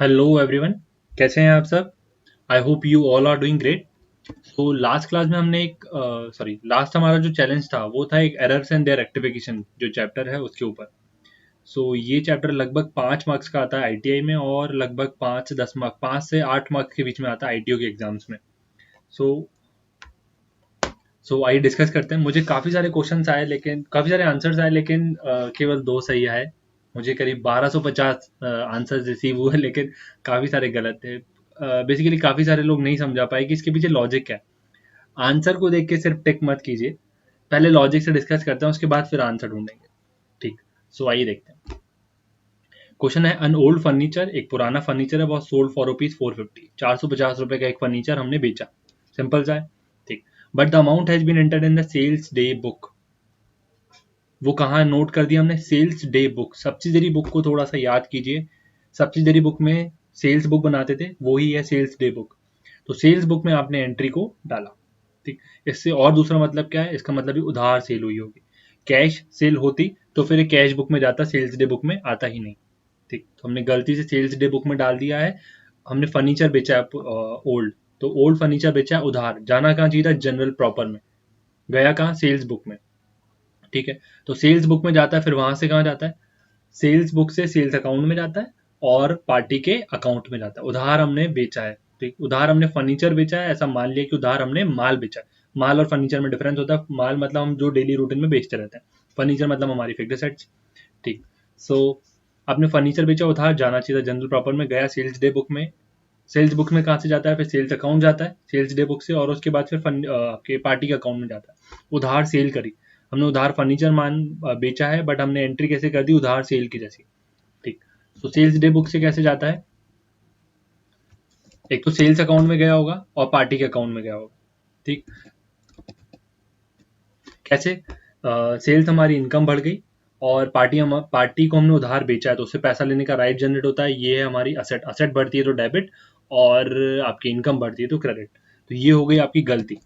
Hello everyone. कैसे हैं आप सब? I hope you all are doing great. तो लास्ट क्लास में हमने एक लास्ट हमारा जो चैलेंज था वो था एक एरर्स एंड देयर रेक्टिफिकेशन जो चैप्टर है उसके ऊपर। सो ये चैप्टर लगभग 5 मार्क्स का आता है आईटीआई में, और लगभग 5 से 10 मार्क्स, 5 से 8 मार्क्स के बीच में आता है आईटीओ के एग्जाम्स में। सो आइए डिस्कस करते हैं। मुझे काफ़ी सारे क्वेश्चंस आए, लेकिन काफ़ी सारे आंसर्स आए, लेकिन केवल 2 सही आए। मुझे करीब 1250 आंसर्स रिसीव हुए, लेकिन काफ़ी सारे गलत थे। बेसिकली काफ़ी सारे लोग नहीं समझा पाए कि इसके पीछे लॉजिक क्या है। आंसर को देख के सिर्फ टिक मत कीजिए, पहले लॉजिक से डिस्कस करते हैं, उसके बाद फिर आंसर ढूंढेंगे। ठीक। आइए देखते हैं। क्वेश्चन है, अन ओल्ड फर्नीचर, एक पुराना फर्नीचर है, वो सोल्ड फॉर ₹450, 450 का एक फर्नीचर हमने बेचा। सिंपल सा है। ठीक। But the amount has been entered in the sales day book. वो कहाँ नोट कर दिया हमने? Sales day book. Subsidiary book को थोड़ा सा याद कीजिए। सब्सिडरी बुक में सेल्स बुक बनाते थे, वो ही है सेल्स डे बुक। तो सेल्स बुक में आपने एंट्री को डाला। ठीक। इससे और दूसरा मतलब क्या है? इसका मतलब भी उधार सेल हुई होगी। कैश सेल होती तो फिर कैश बुक में जाता, सेल्स डे बुक में आता ही नहीं। ठीक। तो हमने गलती से सेल्स डे बुक में डाल दिया है। हमने फर्नीचर बेचा है ओल्ड, तो ओल्ड फर्नीचर बेचा है उधार। जाना कहाँ चाहिए था? जनरल प्रॉपर में। गया कहाँ? सेल्स बुक में। ठीक है। तो सेल्स बुक में जाता है, फिर वहां से कहाँ जाता है? सेल्स बुक से सेल्स अकाउंट में जाता है, और पार्टी के अकाउंट में जाता है। उधार हमने बेचा है। ठीक। उधार हमने फर्नीचर बेचा है, ऐसा मान लिया कि उधार हमने माल बेचा है। माल और फर्नीचर में डिफरेंस होता है। माल मतलब हम जो डेली रूटीन में बेचते रहते हैं, फर्नीचर मतलब हमारी फिक्स्ड एसेट्स। ठीक। सो आपने फर्नीचर बेचा, उधार, जाना चाहिए था जनरल प्रॉपर में, गया सेल्स डे बुक में। सेल्स बुक में कहाँ से जाता है? फिर सेल्स अकाउंट जाता है सेल्स डे बुक से, और उसके बाद फिर आपके पार्टी के अकाउंट में जाता है। उधार सेल करी हमने, उधार फर्नीचर बेचा है, बट हमने एंट्री कैसे कर दी? उधार सेल की जैसी। ठीक। तो सेल्स डे बुक से कैसे जाता है? एक तो सेल्स अकाउंट में गया होगा और पार्टी के अकाउंट में गया होगा। ठीक। कैसे? सेल्स हमारी इनकम बढ़ गई, और पार्टी को हमने उधार बेचा है, तो उससे पैसा लेने का राइट जनरेट होता है। ये है हमारी असेट। असेट बढ़ती है तो डेबिट, और आपकी इनकम बढ़ती है तो क्रेडिट। तो ये हो गई आपकी गलती।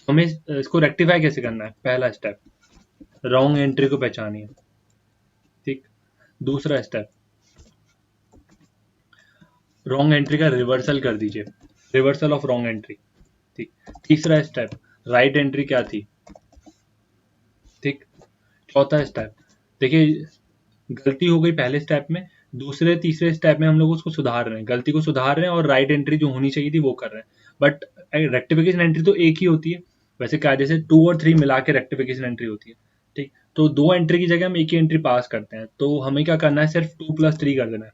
हमें इसको रेक्टिफाई कैसे करना है? पहला स्टेप, रॉन्ग एंट्री को पहचानिए। ठीक। दूसरा स्टेप, रॉन्ग एंट्री का रिवर्सल कर दीजिए, रिवर्सल ऑफ रॉन्ग एंट्री। ठीक। तीसरा स्टेप, राइट एंट्री क्या थी। ठीक। चौथा स्टेप, देखिए, गलती हो गई पहले स्टेप में, दूसरे तीसरे स्टेप में हम लोग उसको सुधार रहे हैं, गलती को सुधार रहे हैं, और राइट एंट्री जो होनी चाहिए थी वो कर रहे हैं। बट रेक्टिफिकेशन एंट्री तो एक ही होती है। वैसे कायदे से 2 और 3 मिला के रेक्टिफिकेशन एंट्री होती है। ठीक। तो 2 एंट्री की जगह हम एक ही एंट्री पास करते हैं, तो हमें क्या करना है? सिर्फ 2+3 कर देना है।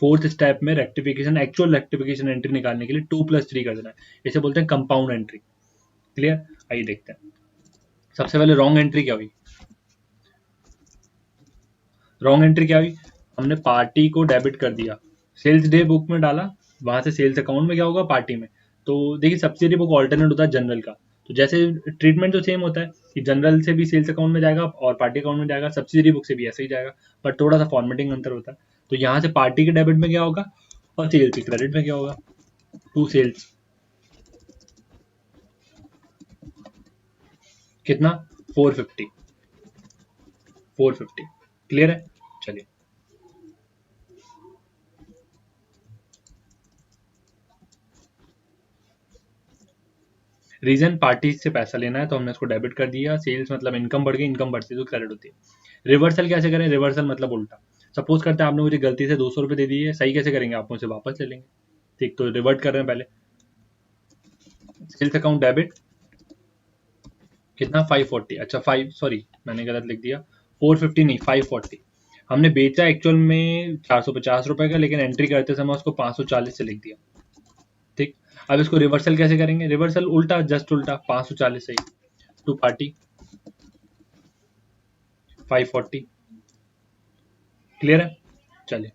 फोर्थ स्टेप में रेक्टिफिकेशन, एक्चुअल रेक्टिफिकेशन एंट्री निकालने के लिए 2+3 कर देना है। इसे बोलते हैं कंपाउंड एंट्री। क्लियर? आइए देखते हैं। सबसे पहले रॉन्ग एंट्री क्या हुई? रॉन्ग एंट्री क्या हुई? हमने पार्टी को डेबिट कर दिया, सेल्स डे बुक में डाला, वहां से सेल्स अकाउंट में क्या होगा? पार्टी में। तो देखिए, सब्सिडी बुक ऑल्टरनेट होता है जनरल का। तो जैसे ट्रीटमेंट तो सेम होता है कि जनरल से भी सेल्स अकाउंट में जाएगा और पार्टी अकाउंट में जाएगा, सब्सिडी बुक से भी ऐसे ही जाएगा। बट थोड़ा सा फॉर्मेटिंग अंतर होता है। तो यहाँ से पार्टी के डेबिट में क्या होगा, और सेल्स के क्रेडिट में क्या होगा? To sales. कितना? 450। 450। क्लियर है? चलिए। रीजन, पार्टी से पैसा लेना है, तो हमने उसको डेबिट कर दिया। सेल्स मतलब इनकम बढ़ गई, इनकम बढ़ती है तो क्रेडिट होती है। रिवर्सल कैसे करें? रिवर्सल मतलब उल्टा। सपोज करते हैं आपने मुझे गलती से 200 रुपये दे दिए, सही कैसे करेंगे? आप मुझसे वापस ले लेंगे। ठीक। तो रिवर्ट कर रहे हैं पहले। सेल्स अकाउंट डेबिट, कितना? 540। अच्छा, 5, सॉरी मैंने गलत लिख दिया। 450 नहीं, 540। हमने बेचा एक्चुअल में 450 रुपये का, लेकिन एंट्री करते समय उसको 540 से लिख दिया। ठीक। अब इसको रिवर्सल कैसे करेंगे? रिवर्सल उल्टा, जस्ट उल्टा, 540 सही टू पार्टी 540। क्लियर है? चलिए।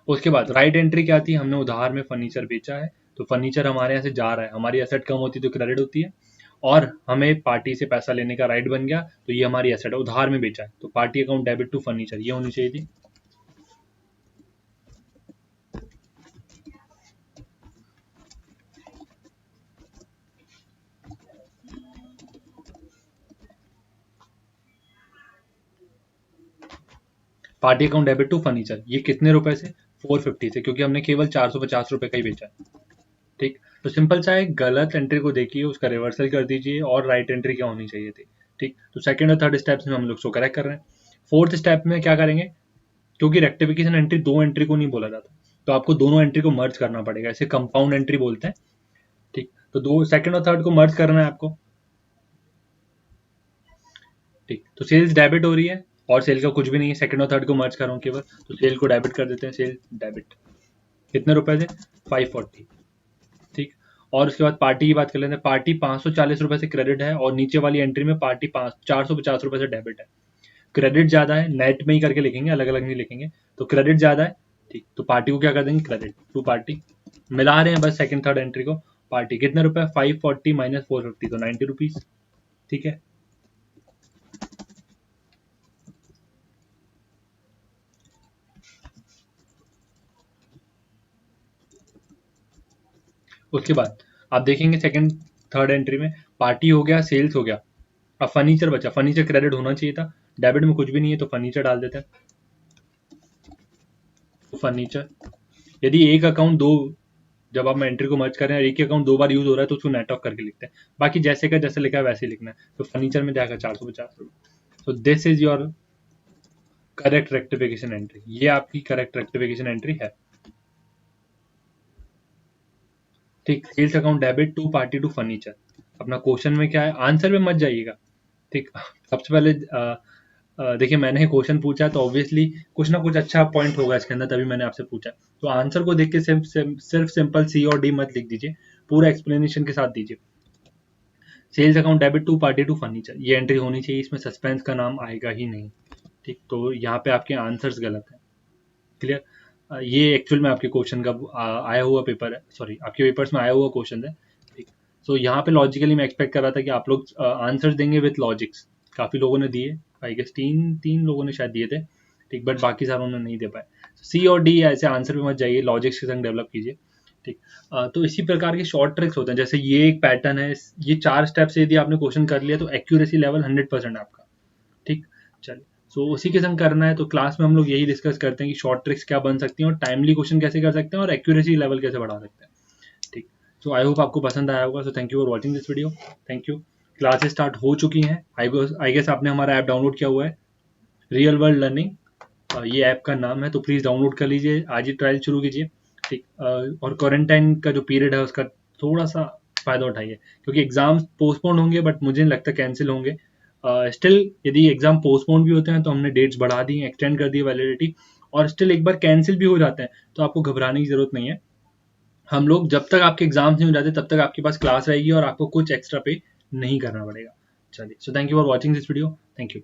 उसके बाद राइट एंट्री क्या थी? हमने उधार में फर्नीचर बेचा है, तो फर्नीचर हमारे यहाँ से जा रहा है, हमारी एसेट कम होती है तो क्रेडिट होती है, और हमें पार्टी से पैसा लेने का राइट बन गया, तो ये हमारी एसेट है, उधार में बेचा है, तो party account debit to furniture ये होनी चाहिए थी। Party account debit to furniture, ये कितने रुपए से? 450 से, क्योंकि हमने केवल 450 रुपए का ही बेचा है। ठीक, तो सिंपल सा है, गलत एंट्री को देखिए, उसका रिवर्सल कर दीजिए और राइट एंट्री क्या होनी चाहिए थी। ठीक, तो सेकंड और थर्ड स्टेप्स में हम लोग सो करेक्ट कर रहे हैं। फोर्थ स्टेप में क्या करेंगे, क्योंकि रेक्टिफिकेशन एंट्री दो एंट्री को नहीं बोला जाता, तो आपको दोनों एंट्री को मर्ज करना पड़ेगा, इसे कंपाउंड एंट्री बोलते हैं। ठीक, तो दो सेकंड और थर्ड को मर्ज करना है आपको। ठीक, तो सेल्स डेबिट हो रही है और सेल का कुछ भी नहीं है, सेकंड और थर्ड को मर्ज कर रहा हूँ केवल, तो सेल को डेबिट कर देते हैं, सेल डेबिट कितने रुपए से? 540। ठीक, और उसके बाद पार्टी की बात कर लेते हैं। पार्टी 540 रुपए से क्रेडिट है और नीचे वाली एंट्री में पार्टी 450 रुपए से डेबिट है। क्रेडिट ज्यादा है, नेट में ही करके लिखेंगे, अलग अलग नहीं लिखेंगे, तो क्रेडिट ज्यादा है। ठीक, तो पार्टी को क्या कर देंगे, क्रेडिट टू पार्टी, मिला रहे हैं बस सेकंड थर्ड एंट्री को। पार्टी कितने रुपए? 540 माइनस 450, तो 90 रुपीज। ठीक है, उसके बाद आप देखेंगे सेकंड थर्ड एंट्री में पार्टी हो गया, सेल्स हो गया, अब फर्नीचर बचा। फर्नीचर क्रेडिट होना चाहिए था, डेबिट में कुछ भी नहीं है, तो फर्नीचर डाल देते हैं। तो फर्नीचर, यदि एक अकाउंट दो, जब आप एंट्री को मर्ज करें और एक ही अकाउंट दो बार यूज हो रहा है तो उसको नेट ऑफ करके लिखते हैं, बाकी जैसे का जैसे लिखा है वैसे ही लिखना है। तो फर्नीचर में जाएगा 450 रुपये। तो this is your correct rectification entry, ये आपकी करेक्ट रेक्टिफिकेशन एंट्री है। ठीक, sales account debit to party to furniture. अपना क्वेश्चन में क्या है, आंसर में मत जाइएगा। ठीक, सबसे पहले देखिए, मैंने क्वेश्चन पूछा है तो ऑब्वियसली कुछ ना कुछ अच्छा पॉइंट होगा इसके अंदर, तभी मैंने आपसे पूछा। तो आंसर को देख के सिर्फ सिंपल सी और डी मत लिख दीजिए, पूरा एक्सप्लेनेशन के साथ दीजिए। Sales account debit to party to furniture, ये एंट्री होनी चाहिए, इसमें सस्पेंस का नाम आएगा ही नहीं। ठीक, तो यहाँ पे आपके आंसर्स गलत हैं। क्लियर, ये एक्चुअल में आपके क्वेश्चन का आया हुआ पेपर है, सॉरी आपके पेपर्स में आया हुआ क्वेश्चन है। ठीक, सो यहाँ पे लॉजिकली मैं एक्सपेक्ट कर रहा था कि आप लोग आंसर्स देंगे विथ लॉजिक्स। काफी लोगों ने दिए, आई गेस तीन तीन लोगों ने शायद दिए थे। ठीक, बट बाकी सारों ने नहीं दे पाए। सी और डी ऐसे आंसर पे मत जाइए, लॉजिक्स के संग डेवलप कीजिए। ठीक, तो इसी प्रकार के शॉर्ट ट्रिक्स होते हैं, जैसे ये एक पैटर्न है, ये 4 स्टेप से यदि आपने क्वेश्चन कर लिया तो एक्यूरेसी लेवल 100% आपका। ठीक, चलिए, सो उसी के संग करना है, तो क्लास में हम लोग यही डिस्कस करते हैं कि शॉर्ट ट्रिक्स क्या बन सकती हैं और टाइमली क्वेश्चन कैसे कर सकते हैं और एक्यूरेसी लेवल कैसे बढ़ा सकते हैं। ठीक, सो आई होप आपको पसंद आया होगा। So thank you for watching this video, thank you. Classes start हो चुकी हैं, आई गेस आपने हमारा ऐप डाउनलोड किया हुआ है, रियल वर्ल्ड लर्निंग, ये ऐप का नाम है, तो प्लीज़ डाउनलोड कर लीजिए, आज ही ट्रायल शुरू कीजिए। ठीक, और क्वारंटाइन का जो पीरियड है उसका थोड़ा सा फ़ायदा उठाइए, क्योंकि एग्जाम्स पोस्टपोन होंगे बट मुझे नहीं लगता कैंसिल होंगे। स्टिल यदि एग्जाम पोस्टपोन भी होते हैं तो हमने डेट्स बढ़ा दी हैं, एक्सटेंड कर दी वैलिडिटी, और स्टिल एक बार कैंसिल भी हो जाते हैं तो आपको घबराने की ज़रूरत नहीं है। हम लोग जब तक आपके एग्जाम्स नहीं हो जाते तब तक आपके पास क्लास रहेगी और आपको कुछ एक्स्ट्रा पे नहीं करना पड़ेगा। चलिए, so thank you for watching this video, thank you.